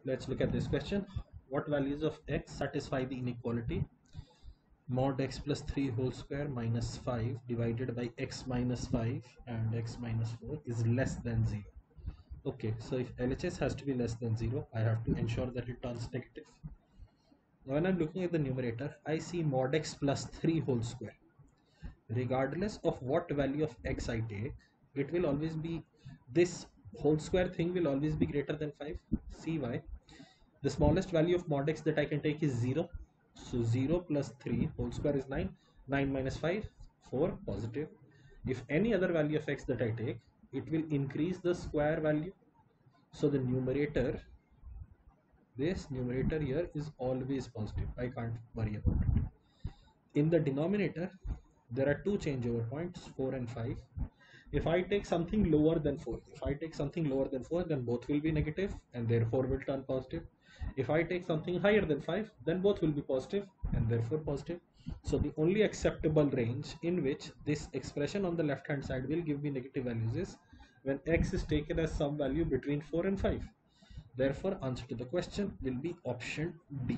Let's look at this question. What values of x satisfy the inequality mod x plus 3 whole square minus 5 divided by x minus 5 and x minus 4 is less than 0? Okay, so if LHS has to be less than 0, I have to ensure that it turns negative. Now when I'm looking at the numerator, I see mod x plus 3 whole square. Regardless of what value of x I take, it will always be, this whole square thing will always be greater than 5. See why? The smallest value of mod x that I can take is 0. So 0 plus 3 whole square is 9. 9 minus 5, 4, positive. If any other value of x that I take, it will increase the square value. So the numerator, this numerator here is always positive. I can't worry about it. In the denominator, there are two changeover points, 4 and 5. If I take something lower than 4, then both will be negative and therefore will turn positive. If I take something higher than 5, then both will be positive and therefore positive. So the only acceptable range in which this expression on the left hand side will give me negative values is when x is taken as some value between 4 and 5. Therefore, answer to the question will be option D.